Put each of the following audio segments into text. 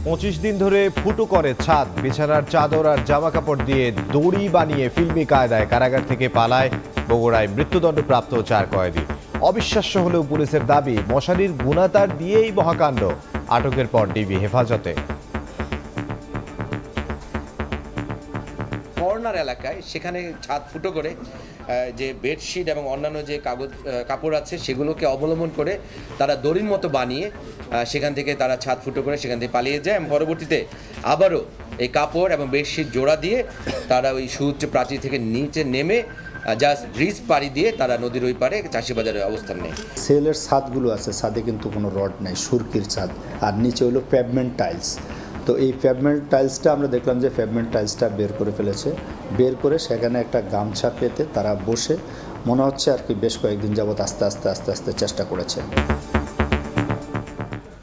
25 দিন ধরে ফুটো করে ছাদ, বিছানার চাদর আর জামা কাপড় দিয়ে দড়ি বানিয়ে ফিল্মি কায়দায় কারাগার থেকে পালায় বগুড়ায় মৃত্যুদণ্ডপ্রাপ্ত 4 কয়েদি। অবিশ্বাস্য হলেও পুলিশের দাবি, মশারির গুণাতার দিয়েই মহাকাণ্ড। আটকের পর ডিবি হেফাজতে। কর্নার এলাকায় সেখানে ছাদ ফুটো করে যে বেডশিট এবং অন্যান্য যে কাপড় আছে সেগুলোকে অবলম্বন করে তারা দড়ির মতো বানিয়ে সেখান থেকে তারা ছাদ ফুটো করে সেখান থেকে পালিয়ে যায় এবং পরবর্তীতে আবারও এই কাপড় এবং বেডশিট জোড়া দিয়ে তারা ওই সুউচ্চ প্রাচীর থেকে নিচে নেমে জাস্ট ব্রিজ পাড়ি দিয়ে তারা নদীর ওই পারে চাষিবাজারে অবস্থান নেয়। সেলের ছাদগুলো আছে, ছাদে কিন্তু কোনো রড নেই, সুরকির ছাদ, আর নিচে হলো পেভমেন্ট টাইলস। তো এই পেভমেন্ট টাইলসটা আমরা দেখলাম যে পেভমেন্ট টাইলসটা বের করে ফেলেছে, বের করে সেখানে একটা গামছা পেতে তারা বসে মনে হচ্ছে আর কি বেশ কয়েকদিন যাবৎ আস্তে আস্তে চেষ্টা করেছে।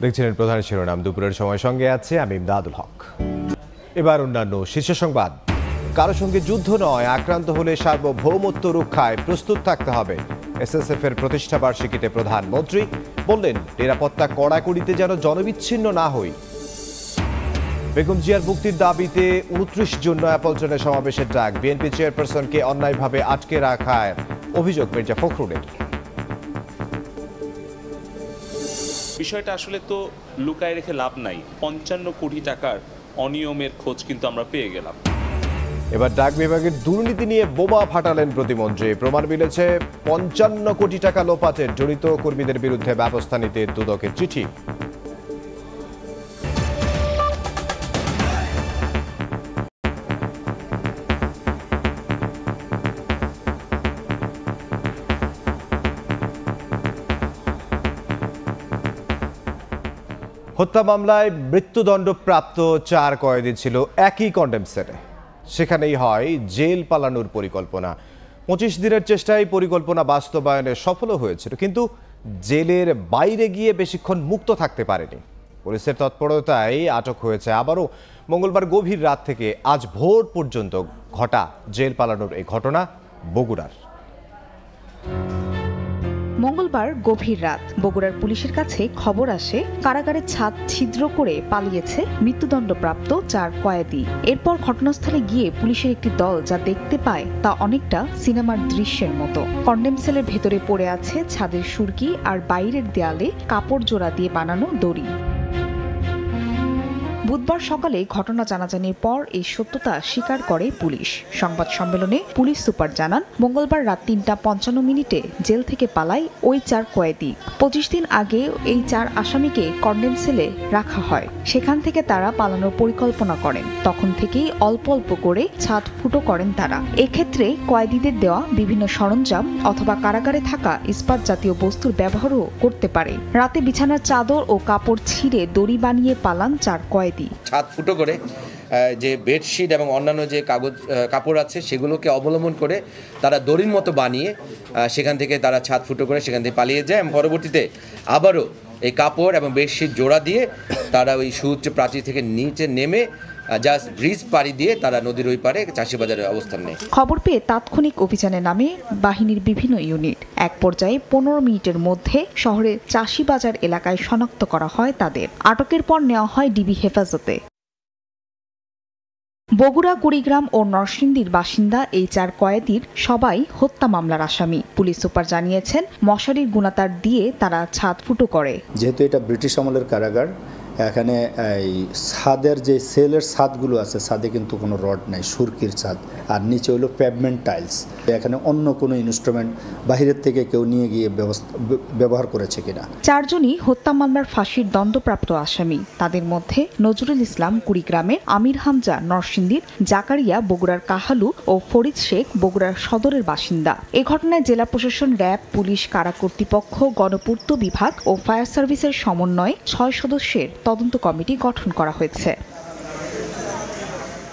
দেখছিলেন প্রধান শিরোনাম, দুপুরের সময় সঙ্গে আছে আমি ইমদাদুল হক। এবার অন্যান্য শীর্ষ সংবাদ। কারো সঙ্গে যুদ্ধ নয়, আক্রান্ত হলে সার্বভৌমত্ব রক্ষায় প্রস্তুত থাকতে হবে। এসএসএফ এর প্রতিষ্ঠা বার্ষিকীতে প্রধানমন্ত্রী বললেন, নিরাপত্তা কড়াকড়িতে যেন জনবিচ্ছিন্ন না হই। বেগম জিয়ার মুক্তির দাবিতে 29 জুন নয়াপল্টনে সমাবেশের ডাক। বিএনপি চেয়ারপারসনকে অন্যায়ভাবে আটকে রাখার অভিযোগ মির্জা ফখরুলের। বিষয়টা আসলে তো লুকায় রেখে লাভ নাই। 55 কোটি টাকার অনিয়মের খোঁজ কিন্তু আমরা পেয়ে গেলাম। এবার ডাক বিভাগের দুর্নীতি নিয়ে বোমা ফাটালেন প্রতিমন্ত্রী। প্রমাণ মিলেছে 55 কোটি টাকা লোপাটের জড়িত কর্মীদের বিরুদ্ধে ব্যবস্থা নিতে দুদকের চিঠি। হত্যা মামলায় মৃত্যুদণ্ডপ্রাপ্ত 4 কয়েদি ছিল একই কন্ডেম সেলে। সেখানেই হয় জেল পালানোর পরিকল্পনা। 25 দিনের চেষ্টায় পরিকল্পনা বাস্তবায়নে সফল হয়েছিল, কিন্তু জেলের বাইরে গিয়ে বেশিক্ষণ মুক্ত থাকতে পারেনি। পুলিশের তৎপরতায় আটক হয়েছে। আবারও মঙ্গলবার গভীর রাত থেকে আজ ভোর পর্যন্ত ঘটা জেল পালানোর এই ঘটনা বগুড়ার। মঙ্গলবার গভীর রাত বগুড়ার পুলিশের কাছে খবর আসে, কারাগারের ছাদ ছিদ্র করে পালিয়েছে মৃত্যুদণ্ডপ্রাপ্ত 4 কয়েদি। এরপর ঘটনাস্থলে গিয়ে পুলিশের একটি দল যা দেখতে পায় তা অনেকটা সিনেমার দৃশ্যের মতো। কন্ডেম সেলের ভেতরে পড়ে আছে ছাদের সুরকি আর বাইরের দেয়ালে কাপড় জোড়া দিয়ে বানানো দড়ি। বুধবার সকালে ঘটনা জানাজানির পর এই সত্যতা স্বীকার করে পুলিশ। সংবাদ সম্মেলনে পুলিশ সুপার জানান, মঙ্গলবার রাত 3:55 জেল থেকে পালায় ওই 4 কয়েদি। 25 দিন আগে এই 4 আসামিকে কন্ডেম সেলে রাখা হয়। সেখান থেকে তারা পালানোর পরিকল্পনা করেন। তখন থেকেই অল্প অল্প করে ছাদ ফুটো করেন তারা। এক্ষেত্রে কয়েদিদের দেওয়া বিভিন্ন সরঞ্জাম অথবা কারাগারে থাকা ইস্পাত জাতীয় বস্তুর ব্যবহারও করতে পারে। রাতে বিছানার চাদর ও কাপড় ছিঁড়ে দড়ি বানিয়ে পালান 4 কয়েদি। ছাদ ফুটো করে যে বেডশিট এবং অন্যান্য যে কাপড় আছে সেগুলোকে অবলম্বন করে তারা দড়ির মতো বানিয়ে সেখান থেকে তারা ছাদ ফুটো করে সেখান থেকে পালিয়ে যায় এবং পরবর্তীতে আবারও এই কাপড় এবং বেডশিট জোড়া দিয়ে তারা ওই সুউচ্চ প্রাচীর থেকে নিচে নেমে জাস্ট ব্রিজ পাড়ি দিয়ে তারা নদীর ওই পারে চাষিবাজারে অবস্থান নেয়। খবর পেয়ে তাৎক্ষণিক অভিযানে নামে বাহিনীর বিভিন্ন ইউনিট। এক পর্যায়ে 15 মিনিটের মধ্যে শহরের চাষিবাজার এলাকায় শনাক্ত করা হয় তাদের। আটকের পর নেওয়া হয় ডিবি হেফাজতে। বগুড়া, কুড়িগ্রাম ও নরসিংদীর বাসিন্দা এই 4 কয়েদির সবাই হত্যা মামলার আসামি। পুলিশ সুপার জানিয়েছেন, মশারির গুণাতার দিয়ে তারা ছাদ ফুটো করে। যেহেতু এটা ব্রিটিশ আমলের কারাগার, এখানে এই ছাদের যে সেলের ছাদগুলো আছে, ছাদে কিন্তু কোনো রড নেই, সুরকির ছাদ, আর নিচে হলো পেভমেন্ট টাইলস। এখানে অন্য কোনো ইনস্ট্রুমেন্ট বাহিরের থেকে কেউ নিয়ে গিয়ে ব্যবহার করেছে কিনা। 4 জনই হত্যা মামলার ফাঁসির দণ্ডপ্রাপ্ত আসামি। তাদের মধ্যে নজরুল ইসলাম কুড়িগ্রামের, আমির হামজা নরসিংদীর, জাকারিয়া বগুড়ার কাহালু ও ফরিদ শেখ বগুড়ার সদরের বাসিন্দা। এ ঘটনায় জেলা প্রশাসন, র্যাব, পুলিশ, কারা কর্তৃপক্ষ, গণপূর্ত বিভাগ ও ফায়ার সার্ভিসের সমন্বয়ে 6 সদস্যের তদন্ত কমিটি গঠন করা হয়েছে।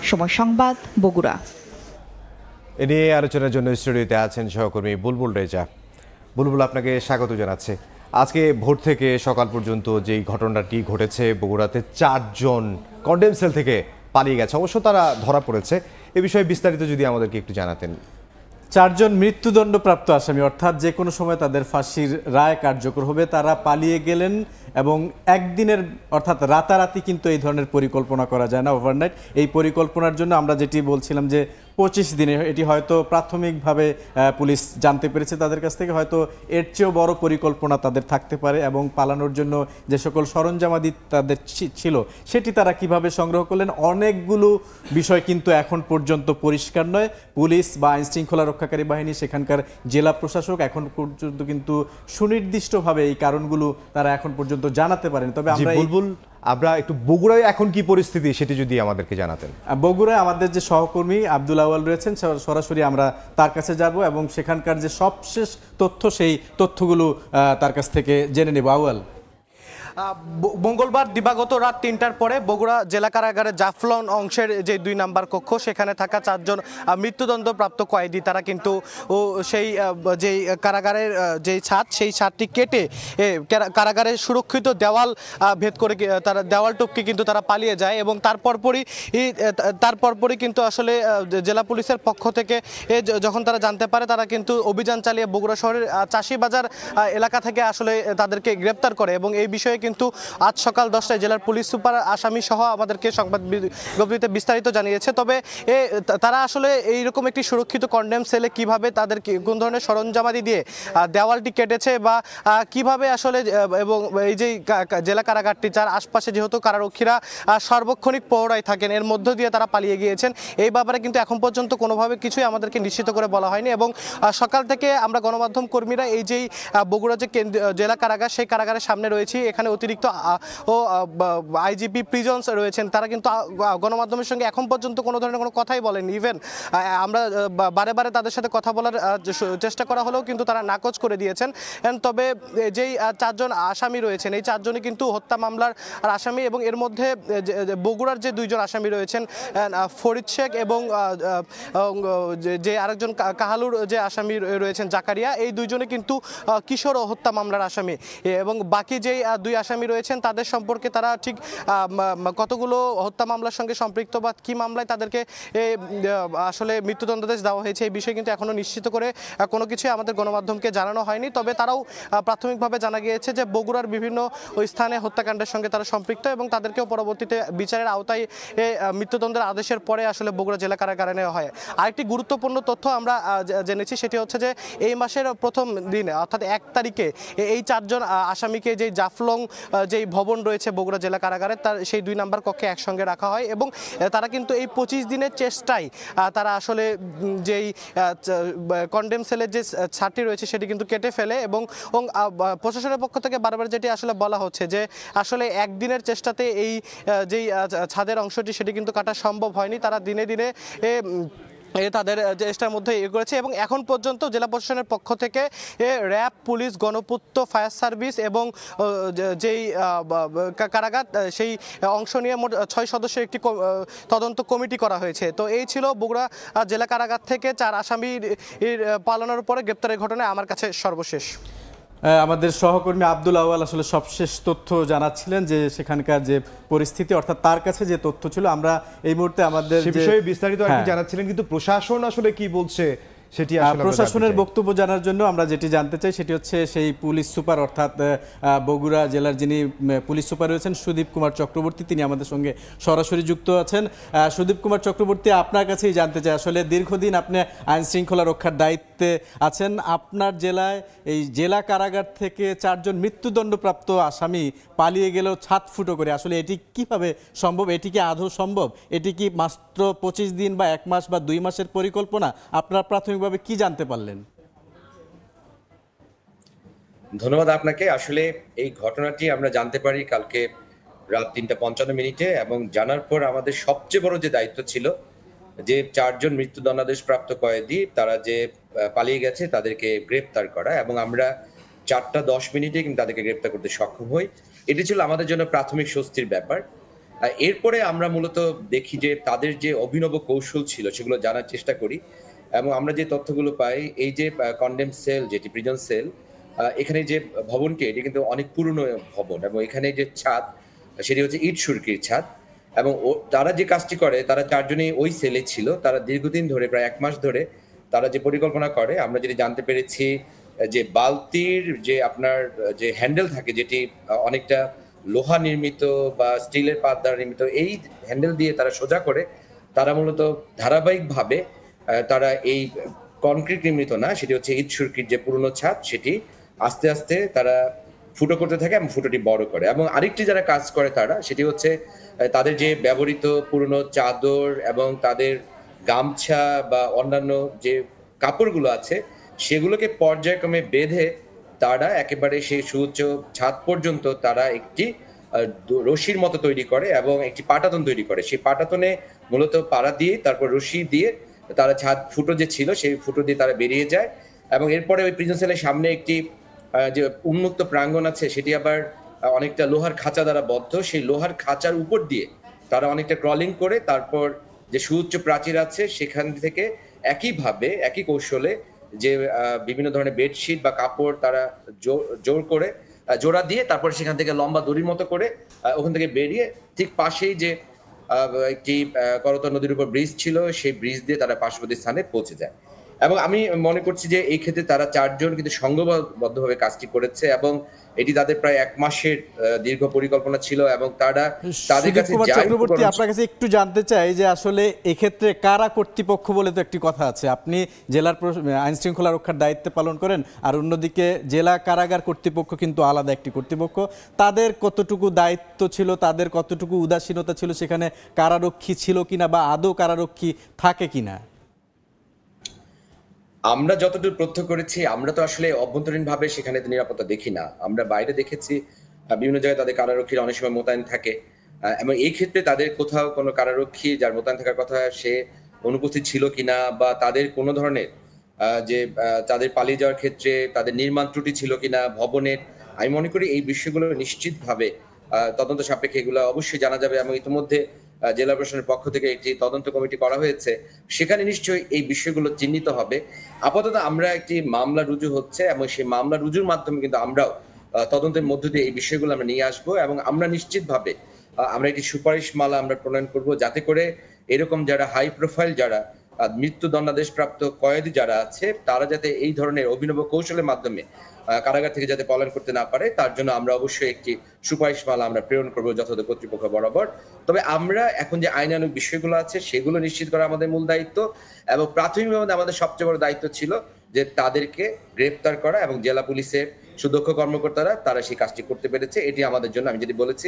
সময় সংবাদ, বগুড়া। এ নিয়ে আলোচনার জন্য স্টুডিওতে আছেন সহকর্মী বুলবুল রেজা। বুলবুল, আপনাকে স্বাগত জানাচ্ছি। আজকে ভোর থেকে সকাল পর্যন্ত যেই ঘটনাটি ঘটেছে বগুড়াতে, 4 জন কন্ডেম সেল থেকে পালিয়ে গেছে, অবশ্য তারা ধরা পড়েছে। এ বিষয়ে বিস্তারিত যদি আমাদেরকে একটু জানাতেন। চারজন মৃত্যুদণ্ডপ্রাপ্ত আসামি, অর্থাৎ যে কোনো সময় তাদের ফাঁসির রায় কার্যকর হবে, তারা পালিয়ে গেলেন এবং একদিনের অর্থাৎ রাতারাতি কিন্তু এই ধরনের পরিকল্পনা করা যায় না, ওভারনাইট। এই পরিকল্পনার জন্য আমরা যেটি বলছিলাম যে 25 দিনে, এটি হয়তো প্রাথমিকভাবে পুলিশ জানতে পেরেছে তাদের কাছ থেকে, হয়তো এর চেয়েও বড় পরিকল্পনা তাদের থাকতে পারে এবং পালানোর জন্য যে সকল সরঞ্জামাদি তাদের ছিল সেটি তারা কিভাবে সংগ্রহ করলেন, অনেকগুলো বিষয় কিন্তু এখন পর্যন্ত পরিষ্কার নয়। পুলিশ বা আইন শৃঙ্খলা রক্ষাকারী বাহিনী, সেখানকার জেলা প্রশাসক এখন পর্যন্ত কিন্তু সুনির্দিষ্টভাবে এই কারণগুলো তারা এখন পর্যন্ত জানাতে পারেন। তবে আমরা একটু বগুড়ায় এখন কি পরিস্থিতি সেটি যদি আমাদেরকে জানাতেন। বগুড়ায় আমাদের যে সহকর্মী আব্দুল আওয়াল রয়েছেন, সরাসরি আমরা তার কাছে যাব এবং সেখানকার যে সবশেষ তথ্য সেই তথ্যগুলো তার কাছ থেকে জেনে নেব। আওয়াল, মঙ্গলবার দিবাগত রাত 3টার পরে বগুড়া জেলা কারাগারের জাফলং অংশের যে 2 নম্বর কক্ষ, সেখানে থাকা 4 জন মৃত্যুদণ্ডপ্রাপ্ত কয়েদি তারা কিন্তু সেই যেই কারাগারের যেই ছাদ, সেই ছাদটি কেটে কারাগারের সুরক্ষিত দেওয়াল ভেদ করে তারা দেওয়াল টপকে কিন্তু তারা পালিয়ে যায় এবং তারপরই কিন্তু আসলে জেলা পুলিশের পক্ষ থেকে যখন তারা জানতে পারে, তারা কিন্তু অভিযান চালিয়ে বগুড়া শহরের চাষিবাজার এলাকা থেকে আসলে তাদেরকে গ্রেপ্তার করে এবং এই বিষয়ে কিন্তু আজ সকাল 10টায় জেলার পুলিশ সুপার আসামি সহ আমাদেরকে সংবাদ বিজ্ঞপ্তিতে বিস্তারিত জানিয়েছে। তবে তারা আসলে এইরকম একটি সুরক্ষিত কন্ডেম সেলে কিভাবে তাদের কোন ধরনের সরঞ্জামাদি দিয়ে দেওয়ালটি কেটেছে বা কিভাবে আসলে, এবং এই যে জেলা কারাগারটি যার আশপাশে যেহেতু কারারক্ষীরা সার্বক্ষণিক পহরায় থাকেন, এর মধ্য দিয়ে তারা পালিয়ে গিয়েছেন, এই ব্যাপারে কিন্তু এখন পর্যন্ত কোনোভাবে কিছুই আমাদেরকে নিশ্চিত করে বলা হয়নি। এবং সকাল থেকে আমরা গণমাধ্যম কর্মীরা এই যেই বগুড়া যে জেলা কারাগার, সেই কারাগারের সামনে রয়েছি, এখানে অতিরিক্ত আইজিপি প্রিজন্স রয়েছেন, তারা কিন্তু গণমাধ্যমের সঙ্গে এখন পর্যন্ত কোনো ধরনের কোনো কথাই বলেন। ইভেন আমরা বারে বারে তাদের সাথে কথা বলার চেষ্টা করা হলেও কিন্তু তারা নাকচ করে দিয়েছেন। তবে যেই 4 জন আসামি রয়েছেন, এই 4 জনই কিন্তু হত্যা মামলার আসামি এবং এর মধ্যে বগুড়ার যে 2 জন আসামি রয়েছেন, ফরিদ শেখ এবং যে আরেকজন কাহালুর যে আসামি রয়েছেন জাকারিয়া, এই 2 জনে কিন্তু কিশোর হত্যা মামলার আসামি এবং বাকি যেই 2 আসামি রয়েছেন তাদের সম্পর্কে তারা ঠিক কতগুলো হত্যা মামলার সঙ্গে সম্পৃক্ত বা কি মামলায় তাদেরকে আসলে মৃত্যুদণ্ডাদেশ দেওয়া হয়েছে, এই বিষয়ে কিন্তু এখনো নিশ্চিত করে কোনো কিছুই আমাদের গণমাধ্যমকে জানানো হয়নি। তবে তারাও প্রাথমিকভাবে জানা গিয়েছে যে বগুড়ার বিভিন্ন স্থানে হত্যাকাণ্ডের সঙ্গে তারা সম্পৃক্ত এবং তাদেরকেও পরবর্তীতে বিচারের আওতায় মৃত্যুদণ্ডের আদেশের পরে আসলে বগুড়া জেলা কারাগারে নেওয়া হয়। আরেকটি গুরুত্বপূর্ণ তথ্য আমরা জেনেছি, সেটি হচ্ছে যে এই মাসের প্রথম দিনে অর্থাৎ 1 তারিখে এই 4 জন আসামিকে যেই জাফলং যেই ভবন রয়েছে বগুড়া জেলা কারাগারে, তার সেই 2 নম্বর কক্ষে একসঙ্গে রাখা হয় এবং তারা কিন্তু এই 25 দিনের চেষ্টায় তারা আসলে যেই কন্ডেম সেলের যে ছাদটি রয়েছে সেটি কিন্তু কেটে ফেলে এবং প্রশাসনের পক্ষ থেকে বারবার যেটি আসলে বলা হচ্ছে যে আসলে একদিনের চেষ্টাতে এই যেই ছাদের অংশটি সেটি কিন্তু কাটা সম্ভব হয়নি, তারা দিনে দিনে তাদের চেষ্টার মধ্যে করেছে এবং এখন পর্যন্ত জেলা প্রশাসনের পক্ষ থেকে র্যাব, পুলিশ, গণপূর্ত, ফায়ার সার্ভিস এবং যেই কারাগার সেই অংশ নিয়ে মোট 6 সদস্যের একটি তদন্ত কমিটি করা হয়েছে। তো এই ছিল বগুড়া জেলা কারাগার থেকে 4 আসামির পালানোর পরে গ্রেপ্তারের ঘটনায় আমার কাছে সর্বশেষ। আমাদের সহকর্মী আব্দুল আওয়াল আসলে সবশেষ তথ্য জানাচ্ছিলেন যে সেখানকার যে পরিস্থিতি, অর্থাৎ তার কাছে যে তথ্য ছিল, আমরা এই মুহূর্তে আমাদের বিষয়ে বিস্তারিত জানাচ্ছিলেন, কিন্তু প্রশাসন আসলে কি বলছে সেটি প্রশাসনের বক্তব্য জানার জন্য আমরা যেটি জানতে চাই সেটি হচ্ছে সেই পুলিশ সুপার, অর্থাৎ বগুড়া জেলার যিনি পুলিশ সুপার রয়েছেন সুদীপ কুমার চক্রবর্তী, তিনি আমাদের সঙ্গে সরাসরি যুক্ত আছেন। সুদীপ কুমার চক্রবর্তী, আপনার কাছেই জানতে চাই, আসলে দীর্ঘদিন আপনি আইন শৃঙ্খলা রক্ষার দায়িত্বে আছেন, আপনার জেলায় এই জেলা কারাগার থেকে 4 জন মৃত্যুদণ্ডপ্রাপ্ত আসামি পালিয়ে গেলেও ছাদ ফুটো করে, আসলে এটি কিভাবে সম্ভব? এটি কি আদৌ সম্ভব? এটি কি মাত্র 25 দিন বা 1 মাস বা 2 মাসের পরিকল্পনা? আপনারা প্রাথমিকভাবে কি জানতে পারলেন? ধন্যবাদ আপনাকে। আসলে এই ঘটনাটি আমরা জানতে পারি কালকে রাত 3:55 এবং জানার পর আমাদের সবচেয়ে বড় যে দায়িত্ব ছিল যে 4 জন মৃত্যুদণ্ডাদেশ প্রাপ্ত কয়েদি তারা যে পালিয়ে গেছে তাদেরকে গ্রেপ্তার করা, এবং আমরা 4:10 কিন্তু তাদেরকে গ্রেপ্তার করতে সক্ষম হই। এটি ছিল আমাদের জন্য প্রাথমিক স্বস্তির ব্যাপার। এরপরে আমরা মূলত দেখি যে তাদের যে অভিনব কৌশল ছিল সেগুলো জানার চেষ্টা করি এবং আমরা যে তথ্যগুলো পাই, এই যে কন্ডেম সেল যেটি প্রিজন সেল, এখানে যে ভবনটি এটি কিন্তু অনেক পুরনো ভবন এবং এখানে যে ছাদ সেটি হচ্ছে ইট সুরকির ছাদ এবং তারা যে কাজটি করে, তারা 4 জনই ওই সেলে ছিল। তারা দীর্ঘদিন ধরে প্রায় 1 মাস ধরে তারা যে পরিকল্পনা করে, আমরা যেটি জানতে পেরেছি যে বালতির যে আপনার যে হ্যান্ডেল থাকে, যেটি অনেকটা লোহা নির্মিত বা স্টিলের পাত দ্বারা নির্মিত, এই হ্যান্ডেল দিয়ে তারা সোজা করে তারা মূলত ধারাবাহিকভাবে তারা এই কনক্রিট নির্মিত না, সেটি হচ্ছে ইট সুরকির যে পুরনো ছাদ, সেটি আস্তে আস্তে তারা ফুটো করতে থাকে এবং ফুটোটি বড় করে। এবং আরেকটি যারা কাজ করে তারা, সেটি হচ্ছে তাদের যে ব্যবহৃত পুরনো চাদর এবং তাদের গামছা বা অন্যান্য যে কাপড়গুলো আছে সেগুলোকে পর্যায়ক্রমে বেঁধে তারা একেবারে সেই সুউচ্চ ছাদ পর্যন্ত তারা একটি রশির মতো তৈরি করে এবং একটি পাটাতন তৈরি করে। সেই পাটাতনে মূলত পাড়া দিয়ে তারপর রশি দিয়ে তারা ছাদ ফুটো যে ছিল সেই ফুটো দিয়ে তারা বেরিয়ে যায়। এবং এরপরে ওই প্রিজন সেলের সামনে একটি যে উন্মুক্ত প্রাঙ্গণ আছে, সেটি আবার অনেকটা লোহার খাঁচা দ্বারা বদ্ধ। সেই লোহার খাঁচার উপর দিয়ে তারা অনেকটা ক্রলিং করে তারপর যে সুউচ্চ প্রাচীর আছে সেখান থেকে একইভাবে একই কৌশলে যে বিভিন্ন ধরনের বেডশিট বা কাপড় তারা জোর করে জোড়া দিয়ে তারপর সেখান থেকে লম্বা দড়ির মতো করে ওখান থেকে বেরিয়ে ঠিক পাশেই যে একটি করতোয়া নদীর উপর ব্রিজ ছিল, সেই ব্রিজ দিয়ে তারা পার্শ্ববর্তী স্থানে পৌঁছে যায়। এবং আমি মনে করছি যে এই ক্ষেত্রে তারা 4 জন কিন্তু সংঘবদ্ধভাবে কাজটি করেছে এবং এটি তাদের প্রায় 1 মাসের দীর্ঘ পরিকল্পনা ছিল। এবং তাদের কাছে চক্রবর্তী, আপনার কাছে একটু জানতে চাই যে আসলে এক্ষেত্রে কারা কর্তৃপক্ষ বলে তো একটি কথা আছে, আপনি জেলার আইন শৃঙ্খলা রক্ষার দায়িত্ব পালন করেন, আর অন্যদিকে জেলা কারাগার কর্তৃপক্ষ কিন্তু আলাদা একটি কর্তৃপক্ষ। তাদের কতটুকু দায়িত্ব ছিল, তাদের কতটুকু উদাসীনতা ছিল, সেখানে কারারক্ষী ছিল কিনা বা আদৌ কারারক্ষী থাকে কিনা? আমরা যতদূর প্রত্যক্ষ করেছি, আমরা তো আসলে অভ্যন্তরীণভাবে সেখানে নিরাপত্তা দেখি না। আমরা বাইরে দেখেছি বিভিন্ন জায়গায় তাদের কারারক্ষীরা অনেক সময় মোতায়েন থাকে এবং এই ক্ষেত্রে তাদের কোথাও কোনো কারারক্ষী যার মোতায়েন থাকার কথা সে অনুপস্থিত ছিল কিনা বা তাদের কোনো ধরনের যে তাদের পালিয়ে যাওয়ার ক্ষেত্রে তাদের নির্মাণ ত্রুটি ছিল কিনা ভবনের, আমি মনে করি এই বিষয়গুলো নিশ্চিতভাবে তদন্ত সাপেক্ষে এগুলো অবশ্যই জানা যাবে। এবং ইতিমধ্যে জেলা প্রশাসনের পক্ষ থেকে একটি তদন্ত কমিটি করা হয়েছে, সেখানে নিশ্চয়ই এই বিষয়গুলো চিহ্নিত হবে। আপাতত আমরা একটি মামলা রুজু হচ্ছে এবং সেই মামলা রুজুর মাধ্যমে কিন্তু আমরাও তদন্তের মধ্য দিয়ে এই বিষয়গুলো আমরা নিয়ে আসবো এবং আমরা নিশ্চিতভাবে আমরা একটি সুপারিশমালা আমরা প্রণয়ন করব, যাতে করে এরকম যারা হাই প্রোফাইল যারা মৃত্যুদণ্ডাদেশপ্রাপ্ত কয়েদি যারা আছে তারা যাতে এই ধরনের অভিনব কৌশলের মাধ্যমে কারাগার থেকে যাতে পলায়ন করতে না পারে, তার জন্য আমরা অবশ্যই একটি সুপারিশমালা আমরা প্রেরণ করবো যথাযথ কর্তৃপক্ষ বরাবর। তবে আমরা এখন যে আইনানুগ বিষয়গুলো আছে সেগুলো নিশ্চিত করা আমাদের মূল দায়িত্ব এবং প্রাথমিকভাবে আমাদের সবচেয়ে বড় দায়িত্ব ছিল যে তাদেরকে গ্রেপ্তার করা এবং জেলা পুলিশের সুদক্ষ কর্মকর্তারা তারা সেই কাজটি করতে পেরেছে, এটি আমাদের জন্য আমি যেটি বলেছি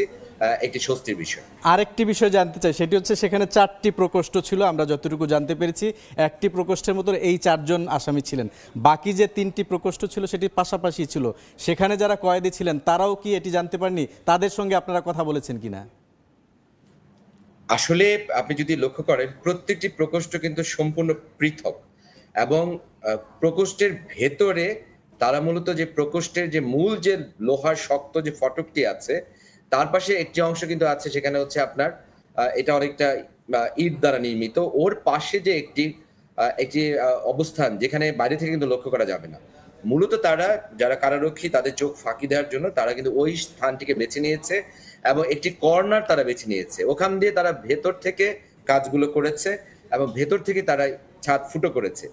একটি স্বস্তির বিষয়। আরেকটি বিষয় জানতে চাই, সেটি হচ্ছে সেখানে 4টি প্রকোষ্ঠ ছিল, আমরা যতটুকু জানতে পেরেছি একটি প্রকোষ্ঠের মতো এই 4 জন আসামি ছিলেন, বাকি যে 3টি প্রকোষ্ঠ ছিল সেটি পাশাপাশি ছিল। সেখানে যারা কয়েদি ছিলেন তারাও কি এটি জানতে পারেননি? তাদের সঙ্গে আপনারা কথা বলেছেন কিনা? আসলে আপনি যদি লক্ষ্য করেন প্রত্যেকটি প্রকোষ্ঠ কিন্তু সম্পূর্ণ পৃথক এবং প্রকোষ্ঠের ভেতরে তারা মূলত যে প্রকোষ্ঠের যে মূল যে লোহার শক্ত যে ফটকটি আছে তার পাশে একটি অংশ কিন্তু আছে, সেখানে হচ্ছে আপনার এটা অনেকটা ইট দ্বারা নির্মিত, ওর পাশে যে একটি অবস্থান যেখানে বাইরে থেকে কিন্তু লক্ষ্য করা যাবে না। মূলত তারা যারা কারারক্ষী তাদের চোখ ফাঁকি দেওয়ার জন্য তারা কিন্তু ওই স্থানটিকে বেছে নিয়েছে এবং একটি কর্নার তারা বেছে নিয়েছে, ওখান দিয়ে তারা ভেতর থেকে কাজগুলো করেছে এবং ভেতর থেকে তারা ছাদ ফুটো করেছে।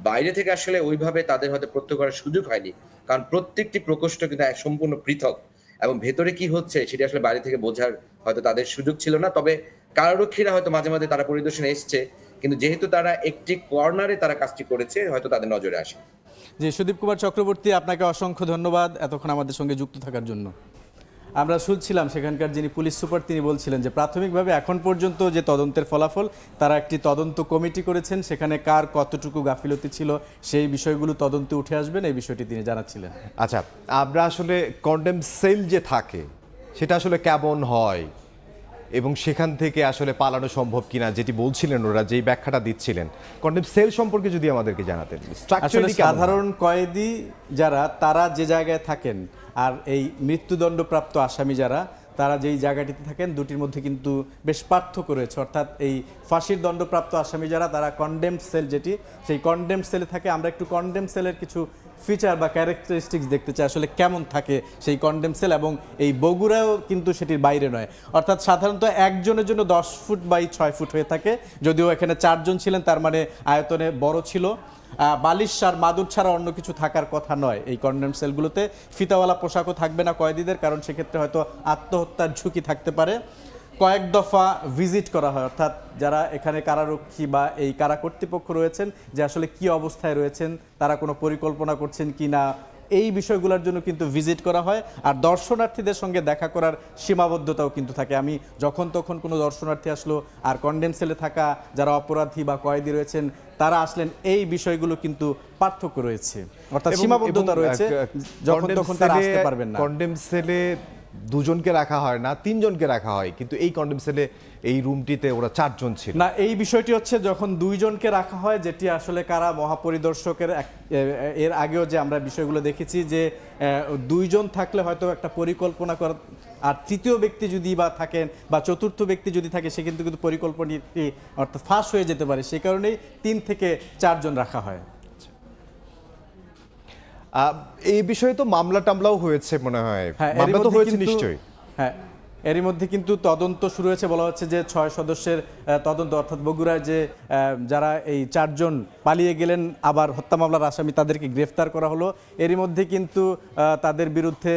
বাইরে থেকে আসলে ওইভাবে তাদের হয়তো প্রত্যক্ষ করার সুযোগ হয়নি, কারণ প্রত্যেকটি প্রকোষ্ঠ কিন্তু সম্পূর্ণ পৃথক এবং ভেতরে কি হচ্ছে সেটি আসলে বাইরে থেকে বোঝার হয়তো তাদের সুযোগ ছিল না। তবে কারারক্ষীরা হয়তো মাঝে মাঝে তারা পরিদর্শনে এসছে, কিন্তু যেহেতু তারা একটি কর্নারে তারা কাজটি করেছে হয়তো তাদের নজরে আসে। জি, সুদীপ কুমার চক্রবর্তী, আপনাকে অসংখ্য ধন্যবাদ এতক্ষণ আমাদের সঙ্গে যুক্ত থাকার জন্য। আমরা শুনছিলাম সেখানকার যিনি পুলিশ সুপার তিনি বলছিলেন যে প্রাথমিকভাবে এখন পর্যন্ত যে তদন্তের ফলাফল, তারা একটি তদন্ত কমিটি করেছেন, সেখানে কার কতটুকু গাফিলতি ছিল সেই বিষয়গুলো তদন্তে উঠে আসবেন, এই বিষয়টি তিনি জানাচ্ছিলেন। আচ্ছা, আমরা আসলে কন্ডেম সেল যে থাকে সেটা আসলে কেমন হয় এবং সেখান থেকে আসলে পালানো সম্ভব কিনা যেটি বলছিলেন ওরা, যেই ব্যাখ্যাটা দিচ্ছিলেন, কন্ডেম সেল সম্পর্কে যদি আমাদেরকে জানাতেন। আসলে সাধারণ কয়েদি যারা তারা যে জায়গায় থাকেন আর এই মৃত্যুদণ্ডপ্রাপ্ত আসামি যারা তারা যেই জায়গাটিতে থাকেন দুটির মধ্যে কিন্তু বেশ পার্থক্য রয়েছে। অর্থাৎ এই ফাঁসির দণ্ডপ্রাপ্ত আসামি যারা তারা কন্ডেমড সেল, যেটি সেই কন্ডেমড সেলে থাকে। আমরা একটু কন্ডেমড সেলের কিছু ফিচার বা ক্যারেক্টারিস্টিক্স দেখতে চাই আসলে কেমন থাকে সেই কন্ডেম সেল, এবং এই বগুড়াও কিন্তু সেটির বাইরে নয়। অর্থাৎ সাধারণত একজনের জন্য 10 ফুট বাই 6 ফুট হয়ে থাকে, যদিও এখানে 4 জন ছিলেন, তার মানে আয়তনে বড় ছিল। বালিশ আর মাদুর ছাড়া অন্য কিছু থাকার কথা নয় এই কন্ডেম সেলগুলোতে। ফিতাওয়ালা পোশাকও থাকবে না কয়েদিদের, কারণ সেক্ষেত্রে হয়তো আত্মহত্যার ঝুঁকি থাকতে পারে। কয়েক দফা ভিজিট করা হয়, অর্থাৎ যারা এখানে কারারক্ষী বা এই কারা কর্তৃপক্ষ রয়েছেন যে আসলে কি অবস্থায় রয়েছেন, তারা কোনো পরিকল্পনা করছেন কি না, এই বিষয়গুলোর জন্য কিন্তু ভিজিট করা হয়। আর দর্শনার্থীদের সঙ্গে দেখা করার সীমাবদ্ধতাও কিন্তু থাকে। আমি যখন তখন কোনো দর্শনার্থী আসলো আর কন্ডেম সেলে থাকা যারা অপরাধী বা কয়েদি রয়েছেন তারা আসলেন, এই বিষয়গুলো কিন্তু পার্থক্য রয়েছে, অর্থাৎ সীমাবদ্ধতা রয়েছে, যখন তখন তারা আসতে পারবেন না। কন্ডেম সেলে 2 জনকে রাখা হয় না, 3 জনকে রাখা হয়, কিন্তু এই কন্ডেম সেলে এই রুমটিতে ওরা 4 জন ছিল না। এই বিষয়টি হচ্ছে যখন 2 জনকে রাখা হয়, যেটি আসলে কারা মহাপরিদর্শকের এর আগেও যে আমরা বিষয়গুলো দেখেছি যে 2 জন থাকলে হয়তো একটা পরিকল্পনা করা, আর তৃতীয় ব্যক্তি যদি বা থাকেন বা চতুর্থ ব্যক্তি যদি থাকে সে কিন্তু পরিকল্পনাটি অর্থাৎ ফাঁস হয়ে যেতে পারে, সেই কারণেই 3 থেকে 4 জন রাখা হয়। এই বিষয়ে তো মামলা টামলাও হয়েছে মনে হয়, মামলা তো হয়েছে নিশ্চয়ই। হ্যাঁ, এরই মধ্যে কিন্তু তদন্ত শুরু হয়েছে, বলা হচ্ছে যে 6 সদস্যের তদন্ত, অর্থাৎ বগুড়ায় যে যারা এই 4 জন পালিয়ে গেলেন আবার হত্যা মামলার আসামি তাদেরকে গ্রেফতার করা হলো। এরই মধ্যে কিন্তু তাদের বিরুদ্ধে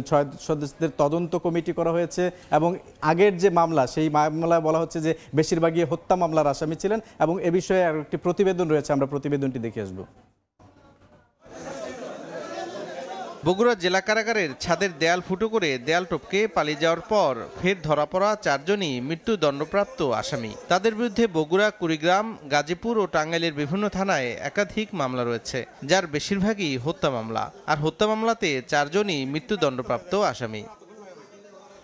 6 সদস্যদের তদন্ত কমিটি করা হয়েছে, এবং আগের যে মামলা সেই মামলায় বলা হচ্ছে যে বেশিরভাগই হত্যা মামলার আসামি ছিলেন, এবং এ বিষয়ে আর একটি প্রতিবেদন রয়েছে, আমরা প্রতিবেদনটি দেখে আসবো। বগুড়া জেলা কারাগারের ছাদের দেয়াল ফুটো করে দেয়াল টপকে পালিয়ে যাওয়ার পর ফের ধরা পড়া 4 জনই মৃত্যুদণ্ডপ্রাপ্ত আসামি। তাদের বিরুদ্ধে বগুড়া, কুড়িগ্রাম, গাজীপুর ও টাঙ্গাইলের বিভিন্ন থানায় একাধিক মামলা রয়েছে, যার বেশিরভাগই হত্যা মামলা। আর হত্যা মামলাতে 4 জনই মৃত্যুদণ্ডপ্রাপ্ত আসামি।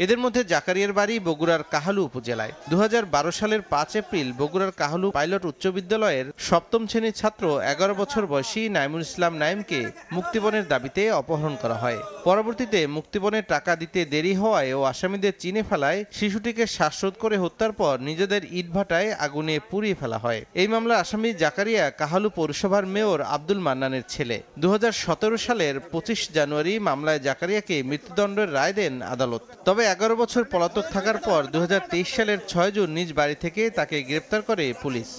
এদের মধ্যে জাকারিয়ার বাড়ি বগুড়ার কাহালু উপজেলায়। 2012 সালের 5 এপ্রিল বগুড়ার কাহালু পাইলট উচ্চ বিদ্যালয়ের 7ম শ্রেণীর ছাত্র 11 বছর বয়সী নাইমুল ইসলাম নাইমকে মুক্তিপণের দাবিতে অপহরণ করা হয়। পরবর্তীতে মুক্তিপণের টাকা দিতে দেরি হওয়ায় ও আসামিদের চিনে ফেলায় শিশুটিকে শ্বাসরোধ করে হত্যার পর নিজেদের ইটভাটায় আগুনে পুড়িয়ে ফেলা হয়। এই মামলার আসামি জাকারিয়া কাহালু পৌরসভার মেয়র আব্দুল মান্নানের ছেলে। 2017 সালের 25 জানুয়ারি মামলায় জাকারিয়াকে মৃত্যুদণ্ডের রায় দেন আদালত। তবে 11 বছর পলাতক থাকার পর 2023 সালের 6 জুন নিজ বাড়ি থেকে তাকে গ্রেপ্তার করে পুলিশ।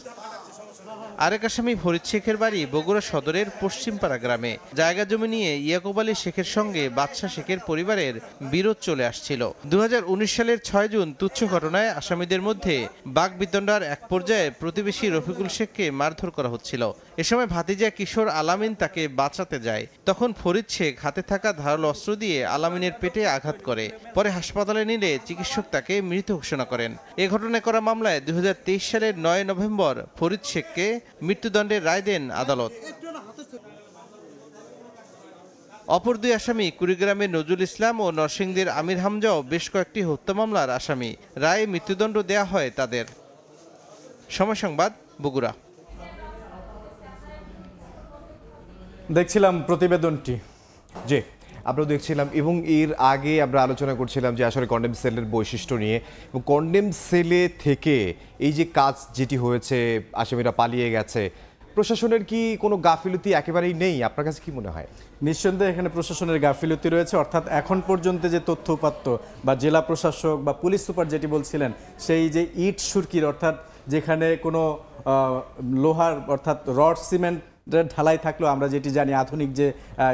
আরেক আসামি ফরিদ শেখের বাড়ি বগুড়া সদরের পশ্চিমপাড়া গ্রামে। জায়গা জমি নিয়ে ইয়াকুব আলী শেখের সঙ্গে বাদশা শেখের পরিবারের বিরোধ চলে আসছিল। 2019 সালের 6 জুন তুচ্ছ ঘটনায় আসামিদের মধ্যে বাকবিতণ্ডার এক পর্যায়ে প্রতিবেশী রফিকুল শেখকে মারধর করা হচ্ছিল। এ সময় ভাতিজা কিশোর আলামিন তাকে বাঁচাতে যায়। তখন ফরিদ শেখ হাতে থাকা ধারালো অস্ত্র দিয়ে আলামিনের পেটে আঘাত করে। পরে হাসপাতালে নিলে চিকিৎসক তাকে মৃত ঘোষণা করেন। এ ঘটনায় করা মামলায় 2023 সালের 9 নভেম্বর ফরিদ শেখকে মৃত্যুদণ্ডের রায় দেন আদালত। অপর 2 আসামি কুড়িগ্রামের নজরুল ইসলাম ও নরসিংদীর আমির হামজাও বেশ কয়েকটি হত্যা মামলার আসামি। রায়ে মৃত্যুদণ্ড দেয়া হয় তাদের। সময় সংবাদ, বগুড়া। দেখছিলাম প্রতিবেদনটি। জি, আমরা দেখছিলাম, এবং এর আগে আমরা আলোচনা করছিলাম যে আসলে কন্ডেম সেলের বৈশিষ্ট্য নিয়ে, এবং কন্ডেম সেলে থেকে এই যে কাজ যেটি হয়েছে, আসামিরা পালিয়ে গেছে, প্রশাসনের কি কোনো গাফিলতি একেবারেই নেই? আপনার কাছে কি মনে হয়? নিঃসন্দেহে এখানে প্রশাসনের গাফিলতি রয়েছে, অর্থাৎ এখন পর্যন্ত যে তথ্য উপাত্ত বা জেলা প্রশাসক বা পুলিশ সুপার যেটি বলছিলেন, সেই যে ইট সুরকির, অর্থাৎ যেখানে কোনো লোহার অর্থাৎ রড সিমেন্ট ঢালাই থাকলেও আমরা যেটি জানি আধুনিক যে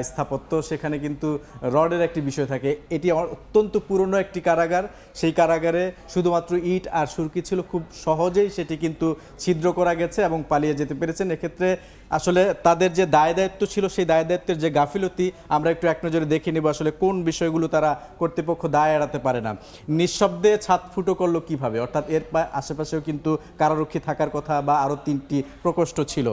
স্থাপত্য, সেখানে কিন্তু রডের একটি বিষয় থাকে। এটি অত্যন্ত পুরনো একটি কারাগার। সেই কারাগারে শুধুমাত্র ইট আর সুরকি ছিল, খুব সহজেই সেটি কিন্তু ছিদ্র করা গেছে এবং পালিয়ে যেতে পেরেছেন। এক্ষেত্রে আসলে তাদের যে দায় দায়িত্ব ছিল, সেই দায় দায়িত্বের যে গাফিলতি আমরা একটু এক নজরে দেখে নেব আসলে কোন বিষয়গুলো তারা কর্তৃপক্ষ দায় এড়াতে পারে না। নিঃশব্দে ছাদ ফুটো করলো কিভাবে, অর্থাৎ এর আশেপাশেও কিন্তু কারারক্ষী থাকার কথা, বা আরও 3টি প্রকোষ্ঠ ছিল।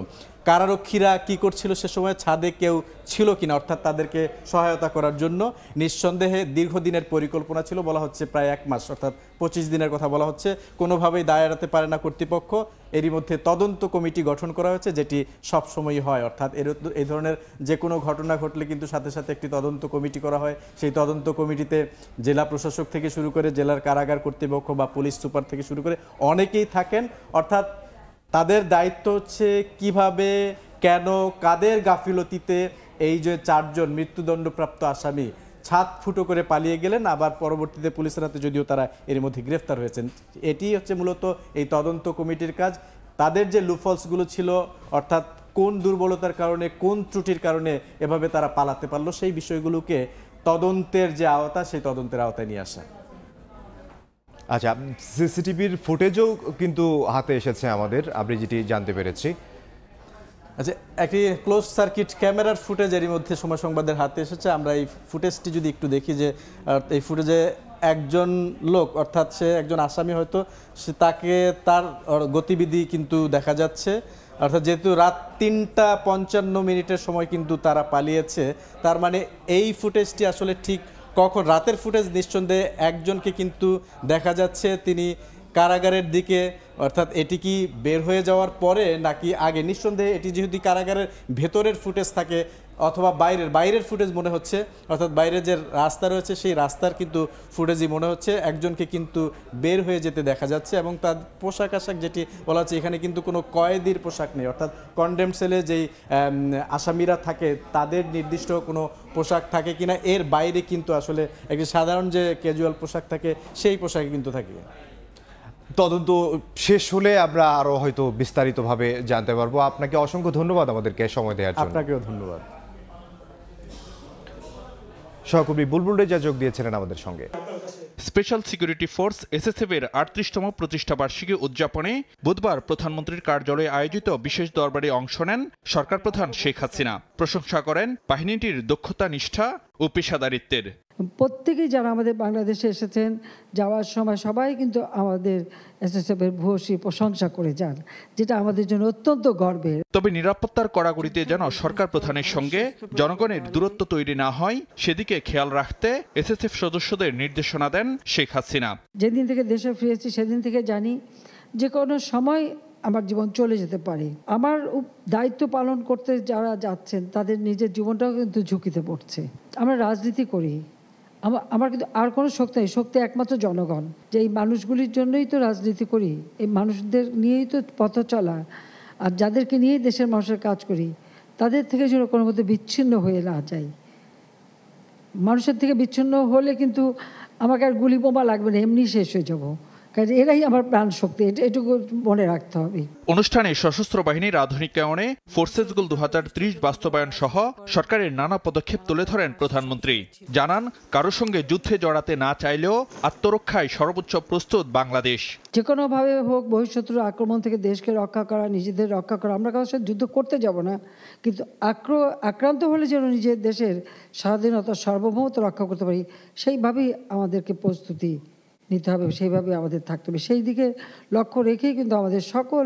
কারারক্ষীরা কি করছিল সে সময়, ছাদে কেউ ছিল কিনা, অর্থাৎ তাদেরকে সহায়তা করার জন্য? নিঃসন্দেহে দীর্ঘদিনের পরিকল্পনা ছিল, বলা হচ্ছে প্রায় 1 মাস, অর্থাৎ 25 দিনের কথা বলা হচ্ছে। কোনোভাবেই দায় এড়াতে পারে না কর্তৃপক্ষ। এরই মধ্যে তদন্ত কমিটি গঠন করা হয়েছে, যেটি সবসময়ই হয়, অর্থাৎ এই ধরনের যে কোনো ঘটনা ঘটলে কিন্তু সাথে সাথে একটি তদন্ত কমিটি করা হয়। সেই তদন্ত কমিটিতে জেলা প্রশাসক থেকে শুরু করে জেলার কারাগার কর্তৃপক্ষ বা পুলিশ সুপার থেকে শুরু করে অনেকেই থাকেন। অর্থাৎ তাদের দায়িত্ব হচ্ছে কিভাবে, কেন, কাদের গাফিলতিতে এই যে 4 জন মৃত্যুদণ্ডপ্রাপ্ত আসামি ছাদ ফুটো করে পালিয়ে গেলেন, আবার পরবর্তীতে পুলিশের হাতে যদিও তারা এর মধ্যে গ্রেফতার হয়েছেন। এটি হচ্ছে মূলত এই তদন্ত কমিটির কাজ। তাদের যে লুফলসগুলো ছিল, অর্থাৎ কোন দুর্বলতার কারণে, কোন ত্রুটির কারণে এভাবে তারা পালাতে পারলো, সেই বিষয়গুলোকে তদন্তের যে আওতা, সেই তদন্তের আওতায় নিয়ে আসা। আচ্ছা, সিসিটিভির ফুটেজও কিন্তু হাতে এসেছে আমাদের, আমি যেটি জানতে পেরেছি। আচ্ছা, একটি ক্লোজ সার্কিট ক্যামেরার ফুটেজ এরই মধ্যে সময় সংবাদের হাতে এসেছে। আমরা এই ফুটেজটি যদি একটু দেখি, যে এই ফুটেজে একজন লোক, অর্থাৎ সে একজন আসামি, হয়তো সে তাকে তার গতিবিধি কিন্তু দেখা যাচ্ছে। অর্থাৎ যেহেতু রাত 3:55 সময় কিন্তু তারা পালিয়েছে, তার মানে এই ফুটেজটি আসলে ঠিক কখন, রাতের ফুটেজ নিঃসন্দেহে একজনকে কিন্তু দেখা যাচ্ছে তিনি কারাগারের দিকে, অর্থাৎ এটি কি বের হয়ে যাওয়ার পরে নাকি আগে? নিঃসন্দেহে এটি যেহেতু কারাগারের ভেতরের ফুটেজ থাকে অথবা বাইরের ফুটেজ মনে হচ্ছে, অর্থাৎ বাইরে যে রাস্তা রয়েছে সেই রাস্তার কিন্তু ফুটেজই মনে হচ্ছে। একজনকে কিন্তু বের হয়ে যেতে দেখা যাচ্ছে এবং তার পোশাক আশাক যেটি বলা হচ্ছে, এখানে কিন্তু কোনো কয়েদির পোশাক নেই, অর্থাৎ কনডেম সেলে যেই আসামিরা থাকে তাদের নির্দিষ্ট কোনো পোশাক থাকে কিনা, এর বাইরে কিন্তু আসলে একটি সাধারণ যে ক্যাজুয়াল পোশাক থাকে সেই পোশাকে কিন্তু থাকে। তদন্ত শেষ হলে আমরা আরো হয়তো বিস্তারিতভাবে জানতে পারবো। আপনাকে অসংখ্য ধন্যবাদ আমাদেরকে সময় দেওয়ার জন্য। আপনাকেও ধন্যবাদ। সহকর্মী বুলবুল রেজা যোগ দিয়েছিলেন আমাদের সঙ্গে। স্পেশাল সিকিউরিটি ফোর্স এসএসএফের 38তম প্রতিষ্ঠা বার্ষিকী উদযাপনে বুধবার প্রধানমন্ত্রীর কার্যালয়ে আয়োজিত বিশেষ দরবারে অংশ নেন সরকার প্রধান শেখ হাসিনা। প্রশংসা করেন বাহিনীটির দক্ষতা, নিষ্ঠা ও পেশাদারিত্বের। প্রত্যেকেই যারা আমাদের বাংলাদেশে এসেছেন, যাওয়ার সময় সবাই কিন্তু আমাদের এসএসএফের ভূয়সী প্রশংসা করে যান, যেটা আমাদের জন্য অত্যন্ত গর্বের। তবে নিরাপত্তার কড়াকড়িতে যেন সরকার প্রধানের সঙ্গে জনগণের দূরত্ব তৈরি না হয় সেদিকে খেয়াল রাখতে এসএসএফ সদস্যদের নির্দেশনা দেন শেখ হাসিনা। যেদিন থেকে দেশে ফিরেছি সেদিন থেকে জানি যে কোনো সময় আমার জীবন চলে যেতে পারে। আমার দায়িত্ব পালন করতে যারা যাচ্ছেন তাদের নিজের জীবনটাও কিন্তু ঝুঁকিতে পড়ছে। আমরা রাজনীতি করি, আমার কিন্তু আর কোনো শক্তি নেই, শক্তি একমাত্র জনগণ। যে এই মানুষগুলির জন্যই তো রাজনীতি করি, এই মানুষদের নিয়েই তো পথ চলা, আর যাদেরকে নিয়েই দেশের মানুষের কাজ করি, তাদের থেকে যেন কোনো মধ্যে বিচ্ছিন্ন হয়ে না যায়। মানুষের থেকে বিচ্ছিন্ন হলে কিন্তু আমাকে আর গুলি বোমা লাগবে না, এমনি শেষ হয়ে যাবো। কারণ এরাই আমার প্রাণ শক্তি, এটুকু মনে রাখতে হবে। অনুষ্ঠানে সশস্ত্র বাহিনীর আধুনিকায়নে ফোর্সেস গোল 2030 বাস্তবায়ন সহ সরকারের নানা পদক্ষেপ তুলে ধরেন প্রধানমন্ত্রী। জানান, কারোর সঙ্গে যুদ্ধে জড়াতে না চাইলেও আত্মরক্ষায় সর্বোচ্চ প্রস্তুত বাংলাদেশ। যে কোনোভাবে হোক বহিঃশত্রুর আক্রমণ থেকে দেশকে রক্ষা করা, নিজেদের রক্ষা করা। আমরা কারোর সাথে যুদ্ধ করতে যাব না, কিন্তু আক্রান্ত হলে যেন নিজের দেশের স্বাধীনতা, সার্বভৌমত্ব রক্ষা করতে পারি, সেইভাবেই আমাদেরকে প্রস্তুতি নিতে হবে, সেইভাবে আমাদের থাকতে হবে। সেই দিকে লক্ষ্য রেখেই কিন্তু আমাদের সকল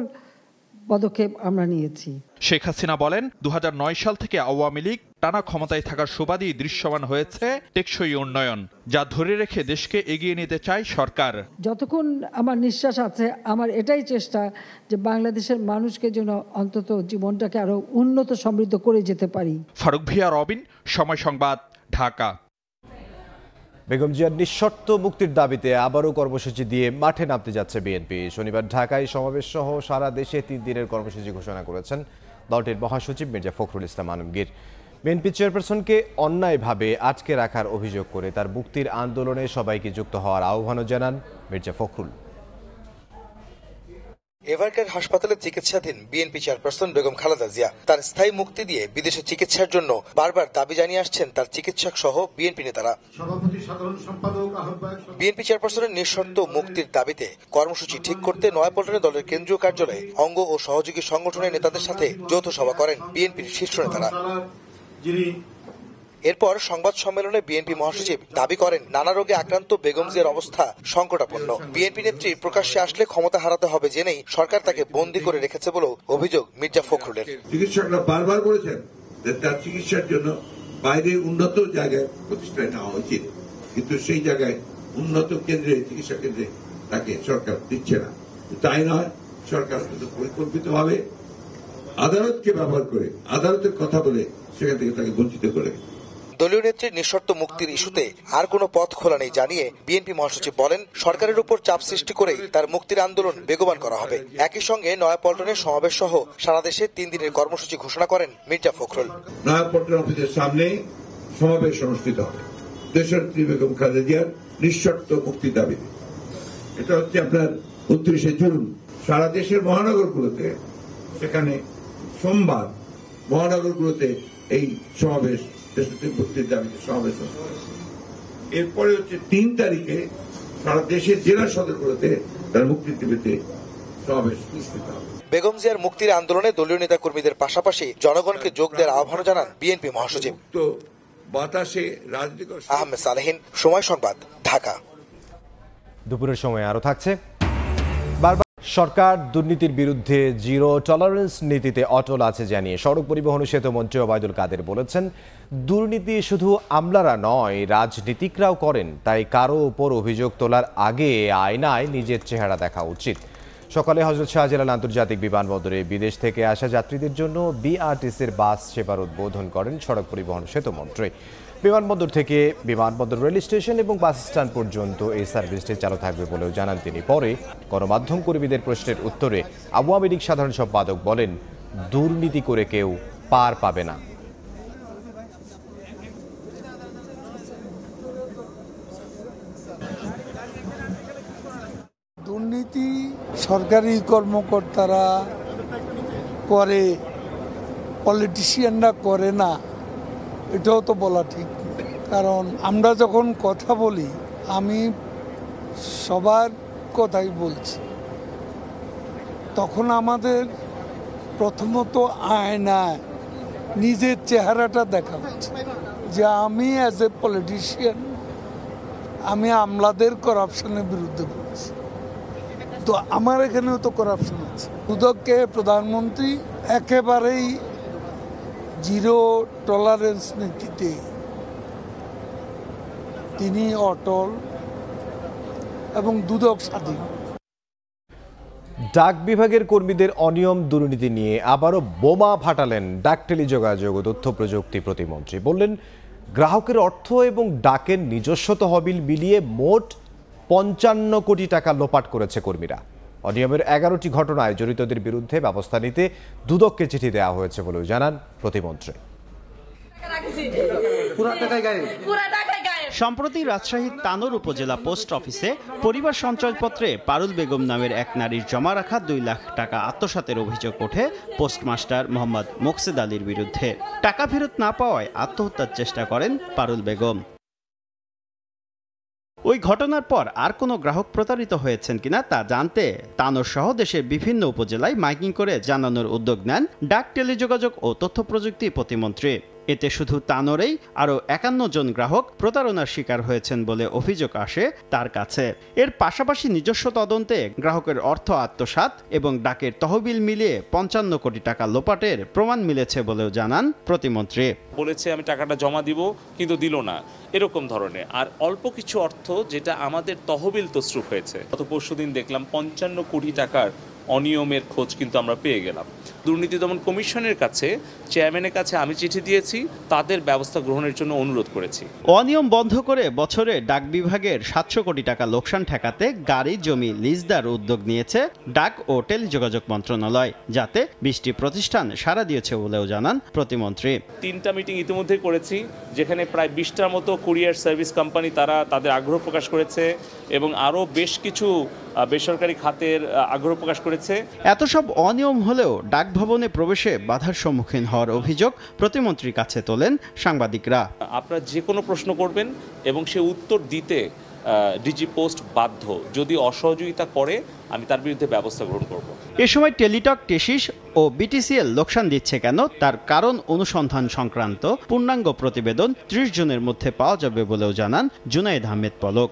পদক্ষেপ আমরা নিয়েছি। শেখ হাসিনা বলেন, 2009 সাল থেকে আওয়ামী লীগ টানা ক্ষমতায় থাকার সুবাদই দৃশ্যমান হয়েছে টেকসই উন্নয়ন, যা ধরে রেখে দেশকে এগিয়ে নিতে চায় সরকার। যতক্ষণ আমার নিঃশ্বাস আছে, আমার এটাই চেষ্টা যে বাংলাদেশের মানুষকে যেন অন্তত জীবনটাকে আরো উন্নত সমৃদ্ধ করে যেতে পারি। ফারুক ভিয়া, রবিন, সময় সংবাদ, ঢাকা। বেগম জিয়ার নিঃশর্ত মুক্তির দাবিতে আবারও কর্মসূচি দিয়ে মাঠে নামতে যাচ্ছে বিএনপি। শনিবার ঢাকায় সমাবেশ সহ সারা দেশে 3 দিনের কর্মসূচি ঘোষণা করেছেন দলটির মহাসচিব মির্জা ফখরুল ইসলাম আলমগীর। বিএনপি চেয়ারপারসনকে অন্যায়ভাবে আটকে রাখার অভিযোগ করে তার মুক্তির আন্দোলনে সবাইকে যুক্ত হওয়ার আহ্বানও জানান মির্জা ফখরুল। এভারকেয়ার হাসপাতালে চিকিৎসাধীন বিএনপি চেয়ারপারসন বেগম খালেদা জিয়া তার স্থায়ী মুক্তি দিয়ে বিদেশে চিকিৎসার জন্য বারবার দাবি জানিয়ে আসছেন তার চিকিৎসক সহ বিএনপি নেতারা। বিএনপি চেয়ারপারসনের নিঃশর্ত মুক্তির দাবিতে কর্মসূচি ঠিক করতে নয়াপল্টনে দলের কেন্দ্রীয় কার্যালয়ে অঙ্গ ও সহযোগী সংগঠনের নেতাদের সাথে যৌথ সভা করেন বিএনপির শীর্ষ নেতারা। এরপর সংবাদ সম্মেলনে বিএনপি মহাসচিব দাবি করেন, নানা রোগে আক্রান্ত বেগম জিয়ার অবস্থা সংকটাপন্ন। বিএনপি নেত্রী প্রকাশ্যে আসলে ক্ষমতা হারাতে হবে জেনেই সরকার তাকে বন্দী করে রেখেছে বলেও অভিযোগ মির্জা ফখরুলের। চিকিৎসকরা বারবার বলেছেন যে তার চিকিৎসার জন্য বাইরে উন্নত জায়গায় প্রতিষ্ঠায় নেওয়া উচিত, কিন্তু সেই জায়গায় উন্নত কেন্দ্রে, চিকিৎসা কেন্দ্রে তাকে সরকার দিচ্ছে না। তাই নয়, সরকার কিন্তু পরিকল্পিতভাবে আদালতকে ব্যবহার করে, আদালতের কথা বলে সেখান থেকে তাকে বঞ্চিত করে। দলীয় নেত্রীর নিঃশর্ত মুক্তির ইস্যুতে আর কোনো পথ খোলা নেই জানিয়ে বিএনপি মহাসচিব বলেন, সরকারের উপর চাপ সৃষ্টি করেই তার মুক্তির আন্দোলন বেগবান করা হবে। একই সঙ্গে নয়াপল্টনের সমাবেশ সহ সারা দেশে 3 দিনের কর্মসূচি ঘোষণা করেন মির্জা ফখরুল। নয়াপল্টন অফিসের সামনে সমাবেশ অনুষ্ঠিত হবে দেশনেত্রী বেগম খালেদা জিয়ার নিঃশর্ত মুক্তির দাবিতে। এটা হচ্ছে আপনার 29শে জুন। সারা দেশের মহানগরগুলোতে, সেখানে সোমবার মহানগরগুলোতে এই সমাবেশ দেশনেত্রী মুক্তির দাবিতে সমাবেশ হবে। এরপরে হচ্ছে 3 তারিখে সারা দেশের জেলা সদরগুলোতে তার মুক্তির দাবিতে সমাবেশ অনুষ্ঠিত হবে। বেগম জিয়ার মুক্তির আন্দোলনে দলীয় নেতা কর্মীদের পাশাপাশি জনগণকে যোগ দেওয়ার আহ্বান জানান বিএনপি মহাসচিব। বাতাসে রাজনীতি। আহমেদ সালেহীন, সময় সংবাদ, ঢাকা। দুপুরের সময় আরো থাকছে। বারবার সরকার দুর্নীতির বিরুদ্ধে জিরো টলারেন্স নীতিতে অটল আছে জানিয়ে সড়ক পরিবহন ও সেতু মন্ত্রী ওবায়দুল কাদের বলেছেন, দুর্নীতি শুধু আমলারা নয়, রাজনীতিকরাও করেন। তাই কারো উপর অভিযোগ তোলার আগে আয়নায় নিজের চেহারা দেখা উচিত। সকালে হযরত শাহজালাল আন্তর্জাতিক বিমানবন্দরে বিদেশ থেকে আসা যাত্রীদের জন্য বিআরটিসির বাস সেবার উদ্বোধন করেন সড়ক পরিবহন সেতু মন্ত্রী। বিমানবন্দর থেকে বিমানবন্দর রেল স্টেশন এবং বাস স্ট্যান্ড পর্যন্ত এই সার্ভিসটি চালু থাকবে বলেও জানান তিনি। পরে গণমাধ্যম কর্মীদের প্রশ্নের উত্তরে আওয়ামী লীগ সাধারণ সম্পাদক বলেন, দুর্নীতি করে কেউ পার পাবে না। দুর্নীতি সরকারি কর্মকর্তারা করে, পলিটিশিয়ানরা করে না, এটাও তো বলা ঠিক। কারণ আমরা যখন কথা বলি, আমি সবার কথাই বলছি, তখন আমাদের প্রথমত আয়নায় নিজের চেহারাটা দেখা হচ্ছে যে আমি অ্যাজ এ পলিটিশিয়ান আমি আমলাদের করাপশনের বিরুদ্ধে বলছি। তো আমার এখানেও তো করাপশন আছে। দুদককে প্রধানমন্ত্রী একেবারেই জিরো টলারেন্স নীতিতে তিনি অটল এবং দুদক স্বাধীন। ডাক বিভাগের কর্মীদের অনিয়ম দুর্নীতি নিয়ে আবারও বোমা ফাটালেন ডাক টেলিযোগাযোগ ও তথ্য প্রযুক্তি প্রতিমন্ত্রী। বললেন, গ্রাহকের অর্থ এবং ডাকের নিজস্ব তহবিল মিলিয়ে মোট 55 কোটি টাকা লোপাট করেছে কর্মীরা। অনিয়মের 11টি ঘটনায় জড়িতদের বিরুদ্ধে ব্যবস্থা নিতে দুদককে চিঠি দেওয়া হয়েছে বলেও জানান প্রতিমন্ত্রী। সম্প্রতি রাজশাহীর তানোর উপজেলা পোস্ট অফিসে পরিবার সঞ্চয়পত্রে পারুল বেগম নামের এক নারীর জমা রাখা 2 লাখ টাকা আত্মসাতের অভিযোগ ওঠে পোস্টমাস্টার মোহাম্মদ মোকসেদ আলীর বিরুদ্ধে। টাকা ফেরত না পাওয়ায় আত্মহত্যার চেষ্টা করেন পারুল বেগম। ওই ঘটনার পর আর কোনো গ্রাহক প্রতারিত হয়েছেন কিনা তা জানতে তানোর সহ দেশের বিভিন্ন উপজেলায় মাইকিং করে জানানোর উদ্যোগ নেন ডাক টেলিযোগাযোগ ও তথ্য প্রযুক্তি প্রতিমন্ত্রী। এতে শুধু তানোরেই আরও 51 জন গ্রাহক প্রতারণার শিকার হয়েছেন বলে অভিযোগ আসে তার কাছে। এর পাশাপাশি নিজস্ব তদন্তে গ্রাহকের অর্থ আত্মসাৎ এবং ডাকের তহবিল মিলিয়ে 55 কোটি টাকা লোপাটের প্রমাণ মিলেছে বলেও জানান প্রতিমন্ত্রী। বলেছে আমি টাকাটা জমা দিব, কিন্তু দিল না, এরকম ধরনের। আর অল্প কিছু অর্থ যেটা আমাদের তহবিল তছরূপ হয়েছে। গত পরশুদিন দেখলাম 55 কোটি টাকার অনিয়মের খোঁজ কিন্তু আমরা পেয়ে গেলাম। দুর্নীতি দমন কমিশনের কাছে, চেয়ারম্যানের কাছে আমি চিঠি দিয়েছি, তাদের ব্যবস্থা গ্রহণের জন্য অনুরোধ করেছি। অনিয়ম বন্ধ করে বছরে ডাক বিভাগের 700 কোটি টাকা লোকসান ঠেকাতে গাড়ি জমি লিজ দেওয়ার উদ্যোগ নিয়েছে ডাক ও টেলিযোগাযোগ মন্ত্রণালয়, যাতে 20টি প্রতিষ্ঠান সাড়া দিয়েছে বলেও জানান প্রতিমন্ত্রী। 3টা মিটিং ইতিমধ্যে করেছি, যেখানে প্রায় 20টার মতো কুরিয়ার সার্ভিস কোম্পানি তারা তাদের আগ্রহ প্রকাশ করেছে এবং আরও বেশ কিছু বেসরকারি খাতের আগ্রহ প্রকাশ করেছে। এত সব অনিয়ম হলেও ডাক ভবনে প্রবেশে বাধার সম্মুখীন হওয়ার অভিযোগ প্রতিমন্ত্রীর কাছে তোলেন সাংবাদিকরা। আপনারা যে কোনো প্রশ্ন করবেন এবং সে উত্তর দিতে ডিজি পোস্ট বাধ্য। যদি অসহযোগিতা করে আমি তার বিরুদ্ধে ব্যবস্থা গ্রহণ করব। এ সময় টেলিটক, টেসিস ও বিটিসিএল লোকসান দিচ্ছে কেন তার কারণ অনুসন্ধান সংক্রান্ত পূর্ণাঙ্গ প্রতিবেদন 30 জনের মধ্যে পাওয়া যাবে বলেও জানান জুনায়েদ আহমেদ পলক।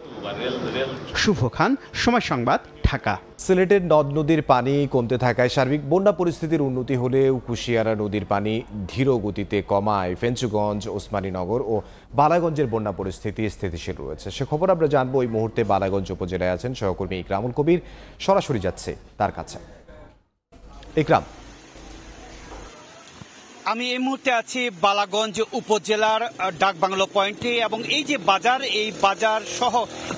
শুভ খান, সময় সংবাদ, ঢাকা। সিলেটের নদ নদীর পানি কমতে থাকায় সার্বিক বন্যা পরিস্থিতির উন্নতি হলেও কুশিয়ারা নদীর পানি ধীর গতিতে কমায় ফেঞ্চুগঞ্জ, ওসমানীনগর ও বালাগঞ্জের বন্যা পরিস্থিতি স্থিতিশীল রয়েছে। সে খবর আমরা জানবো। এই মুহূর্তে বালাগঞ্জ উপজেলায় আছেন সহকর্মী ইকরামুল কবির, সরাসরি যাচ্ছে তার কাছে। ইকরাম, আমি এই মুহূর্তে আছি বালাগঞ্জ উপজেলার ডাকবাংলো পয়েন্টে এবং এই যে বাজার, এই বাজার সহ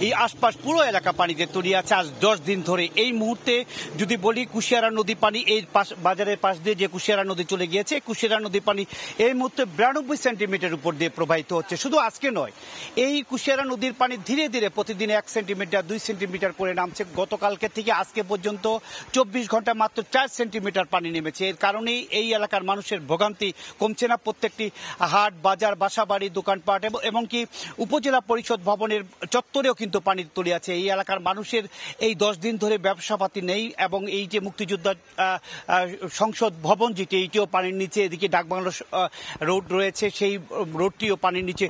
এই আশপাশ পুরো এলাকা পানিতে তলিয়ে আছে আজ 10 দিন ধরে। এই মুহূর্তে যদি বলি কুশিয়ারা নদী পানি এই বাজারের পাশ দিয়ে যে কুশিয়ারা নদী চলে গিয়েছে, কুশিয়ারা নদী পানি এই মুহূর্তে 92 সেন্টিমিটার উপর দিয়ে প্রবাহিত হচ্ছে। শুধু আজকে নয়, এই কুশিয়ারা নদীর পানি ধীরে ধীরে প্রতিদিন 1 সেন্টিমিটার 2 সেন্টিমিটার করে নামছে। গতকালকে থেকে আজকে পর্যন্ত 24 ঘন্টা মাত্র 4 সেন্টিমিটার পানি নেমেছে। এর কারণেই এই এলাকার মানুষের ভোগান্তি কমছে না। প্রত্যেকটি হাট, বাজার, বাসাবাড়ি, দোকানপাট এমনকি উপজেলা পরিষদ ভবনের চত্বরেও কিন্তু পানি তলে আছে। এই এলাকার মানুষের এই 10 দিন ধরে ব্যবসাপাতি নেই এবং এই যে মুক্তিযোদ্ধা সংসদ ভবন যেটি, এইটিও পানির নিচে। এদিকে ডাকবাংলো রোড রয়েছে, সেই রোডটিও পানির নিচে।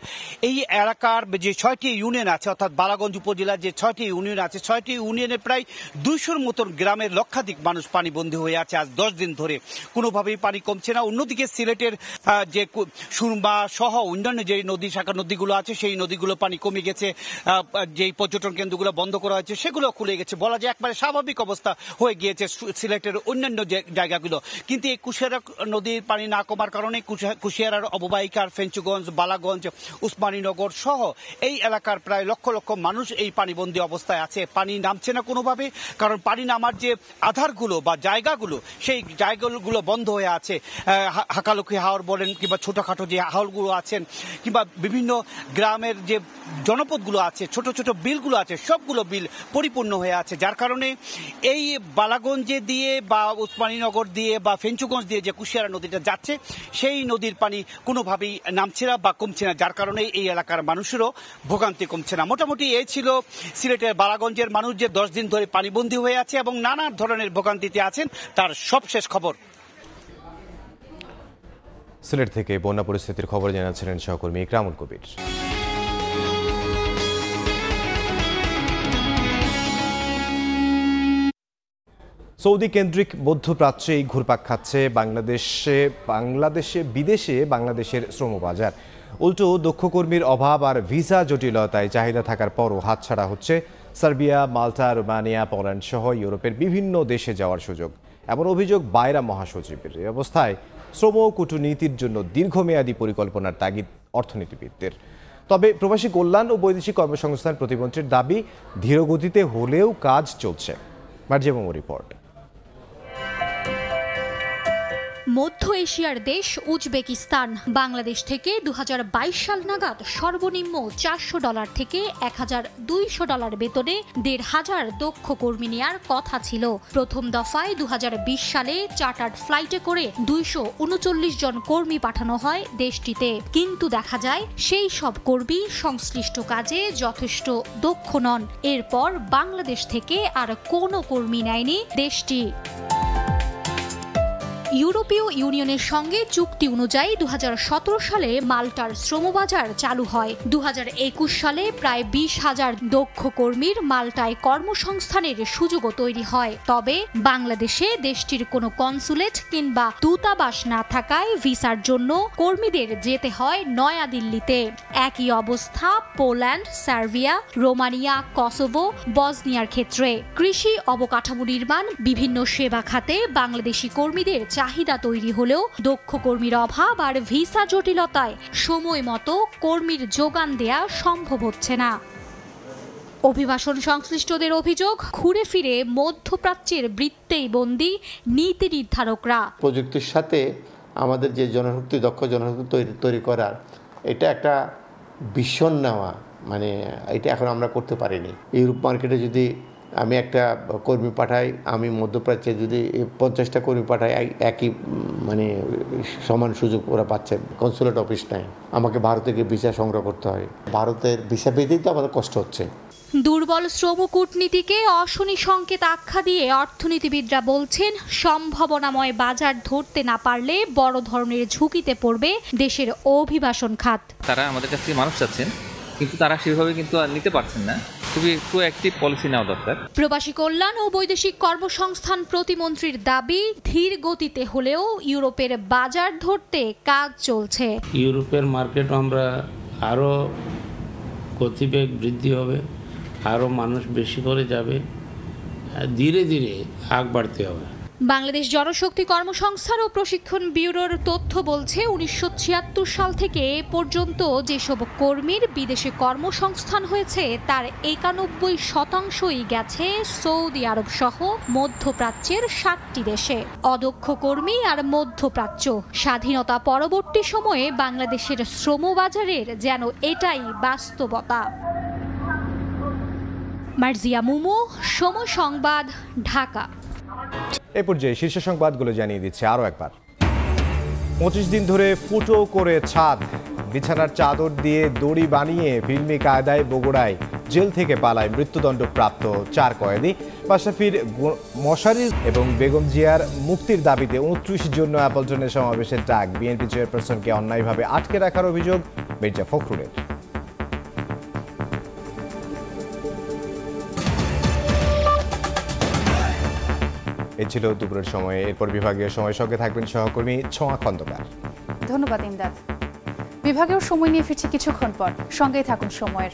এই এলাকার যে 6টি ইউনিয়ন আছে, অর্থাৎ বালাগঞ্জ উপজেলার যে 6টি ইউনিয়ন আছে, 6টি ইউনিয়নে প্রায় 200-র মতন গ্রামের লক্ষাধিক মানুষ পানিবন্দী হয়ে আছে আজ 10 দিন ধরে। কোনোভাবেই পানি কমছে না। অন্যদিকে সিলেটের যে সুরমা সহ অন্যান্য যে নদী, শাখা নদীগুলো আছে, সেই নদীগুলো পানি কমে গেছে। যেই পর্যটন কেন্দ্রগুলো বন্ধ করা হয়েছে সেগুলো খুলে গেছে। বলা যায় একবারে স্বাভাবিক অবস্থা হয়ে গিয়েছে সিলেটের অন্যান্য জায়গাগুলো। কিন্তু এই কুশিয়ারা নদীর পানি না কমার কারণে কুশিয়ারার অববাহিকার ফেঞ্চুগঞ্জ, বালাগঞ্জ, উসমানীনগর সহ এই এলাকার প্রায় লক্ষ লক্ষ মানুষ এই পানিবন্দী অবস্থায় আছে। পানি নামছে না কোনোভাবে, কারণ পানি নামার যে আধারগুলো বা জায়গাগুলো, সেই জায়গাগুলো বন্ধ হয়ে আছে। হাকালুকি হাওর বলেন কিংবা ছোটখাটো যে হাওরগুলো আছেন কিংবা বিভিন্ন গ্রামের যে জনপদগুলো আছে, ছোট ছোট বিলগুলো আছে, সবগুলো বিল পরিপূর্ণ হয়ে আছে। যার কারণে এই বালাগঞ্জে দিয়ে বা উসমানীনগর দিয়ে বা ফেঞ্চুগঞ্জ দিয়ে যে কুশিয়ারা নদীটা যাচ্ছে, সেই নদীর পানি কোনোভাবেই নামছে না বা কমছে না। যার কারণে এই এলাকার মানুষেরও ভোগান্তি কমছে না। মোটামুটি এই ছিল সিলেটের বালাগঞ্জের মানুষ যে 10 দিন ধরে পানিবন্দী হয়ে আছে এবং নানা ধরনের ভোগান্তিতে আছেন, তার সবশেষ খবর। সিলেট থেকে বন্যা পরিস্থিতির খবর জানাচ্ছিলেন সহকর্মী ইকরামুল কবির। সৌদি কেন্দ্রিক মধ্যপ্রাচ্যেই ঘুরপাক খাচ্ছে বাংলাদেশে বিদেশে বাংলাদেশের শ্রমবাজার। উল্টো দক্ষ কর্মীর অভাব আর ভিসা জটিলতায় চাহিদা থাকার পরও হাতছাড়া হচ্ছে সার্বিয়া, মাল্টা, রোমানিয়া, পোল্যান্ড সহ ইউরোপের বিভিন্ন দেশে যাওয়ার সুযোগ। এমন অভিযোগ বাইরা মহাসচিবের। এই অবস্থায় শ্রম কূটনীতির জন্য দীর্ঘমেয়াদী পরিকল্পনার তাগিদ অর্থনীতিবিদদের। তবে প্রবাসী কল্যাণ ও বৈদেশিক কর্মসংস্থান প্রতিমন্ত্রীর দাবি, ধীরগতিতে হলেও কাজ চলছে। মার্জিয়া রিপোর্ট। মধ্য এশিয়ার দেশ উজবেকিস্তান বাংলাদেশ থেকে 2022 সাল নাগাদ সর্বনিম্ন $400 থেকে $1200 বেতনে 1,500 দক্ষ কর্মী নেয়ার কথা ছিল। প্রথম দফায় 2020 সালে চার্টার্ড ফ্লাইটে করে 239 জন কর্মী পাঠানো হয় দেশটিতে। কিন্তু দেখা যায় সেই সব কর্মী সংশ্লিষ্ট কাজে যথেষ্ট দক্ষ নন। এরপর বাংলাদেশ থেকে আর কোনো কর্মী নেয়নি দেশটি। ইউরোপীয় ইউনিয়নের সঙ্গে চুক্তি অনুযায়ী 2017 সালে মাল্টার শ্রমবাজার চালু হয়। 2021 সালে প্রায় 20,000 দক্ষ কর্মীর মাল্টায় কর্মসংস্থানের সুযোগও তৈরি হয়। তবে বাংলাদেশে দেশটির কোনো কনসুলেট কিংবা দূতাবাস না থাকায় ভিসার জন্য কর্মীদের যেতে হয় নয়াদিল্লিতে। একই অবস্থা পোল্যান্ড, সার্বিয়া, রোমানিয়া, কসোভো, বসনিয়ার ক্ষেত্রে। কৃষি, অবকাঠামো নির্মাণ, বিভিন্ন সেবা খাতে বাংলাদেশি কর্মীদের চাহিদা তৈরি হলেও দক্ষ কর্মীর অভাব আর ভিসা জটিলতায় সময় মতো কর্মীর যোগান দেয়া সম্ভব হচ্ছে না। অভিবাসন সংশ্লিষ্টদের অভিযোগ, ঘুরে ফিরে মধ্যপ্রাচ্যের বৃত্তেই বন্দী নীতি নির্ধারকরা। প্রযুক্তির সাথে আমাদের যে জনশক্তি, দক্ষ জনশক্তি তৈরি করার, এটা একটা ভীষণ নেওয়া, মানে এটা এখন আমরা করতে পারিনি। ইউরোপ মার্কেটে যদি আমি একটা কর্মী পাঠাই, আমি মধ্যপ্রাচ্যে যদি 50টা কর্মী পাঠাই, একই মানে সমান সুযোগ ওরা পাচ্ছে। কনসুলেট অফিস নাই, আমাকে ভারতে গিয়ে ভিসা সংগ্রহ করতে হয়। ভারতের ভিসা পেতেই তো আমাদের কষ্ট হচ্ছে। দুর্বল শ্রম কূটনীতিকে অশনি সংকেত আখ্যা দিয়ে অর্থনীতিবিদরা বলছেন, সম্ভাবনাময় বাজার ধরতে না পারলে বড় ধরনের ঝুঁকিতে পড়বে দেশের অভিবাসন খাত। তারা আমাদের কাছ থেকে মানুষ চাচ্ছেন, কিন্তু তারা সেভাবে কিন্তু আর নিতে পারছেন না। খুবই একটু অ্যাক্টিভ পলিসি নেওয়া দরকার। প্রবাসী কল্যাণ ও বৈদেশিক কর্মসংস্থান প্রতিমন্ত্রীর দাবি, ধীর গতিতে হলেও ইউরোপের বাজার ধরতে কাজ চলছে। ইউরোপের মার্কেট আমরা আরও গতিবেগ বৃদ্ধি হবে, আরও মানুষ বেশি করে যাবে, ধীরে ধীরে আগ বাড়তে হবে। বাংলাদেশ জনশক্তি কর্মসংস্থান ও প্রশিক্ষণ ব্যুরোর তথ্য বলছে ১৯৭৬ সাল থেকে এ পর্যন্ত যেসব কর্মীর বিদেশে কর্মসংস্থান হয়েছে তার ৯১% গেছে সৌদি আরব সহ মধ্যপ্রাচ্যের ৭টি দেশে। অদক্ষ কর্মী আর মধ্যপ্রাচ্য, স্বাধীনতা পরবর্তী সময়ে বাংলাদেশের শ্রমবাজারের যেন এটাই বাস্তবতা। মার্জিয়া মুমু, সময় সংবাদ, ঢাকা। এ পর্যায়ে শীর্ষ সংবাদগুলো জানিয়ে দিচ্ছে আরও একবার। ২৫ দিন ধরে ফুটো করে ছাদ, বিছানার চাদর দিয়ে দড়ি বানিয়ে ফিল্মি কায়দায় বগুড়ায় জেল থেকে পালায় মৃত্যুদণ্ডপ্রাপ্ত ৪ কয়েদি। পাশাফির মশারি এবং বেগম জিয়ার মুক্তির দাবিতে ২৯ জন্য অ্যাপলটনের সমাবেশের ডাক। বিএনপি চেয়ারপারসনকে অন্যায়ভাবে আটকে রাখার অভিযোগ মির্জা ফখরুলের। এই ছিল দুপুরের সময়ে। এরপর বিভাগীয় সময়ের সঙ্গে থাকবেন সহকর্মী ছোঁয়া খন্দকার। ধন্যবাদ ইমদাদ। বিভাগীয় সময় নিয়ে ফিরছি কিছুক্ষণ পর, সঙ্গেই থাকুন সময়ের।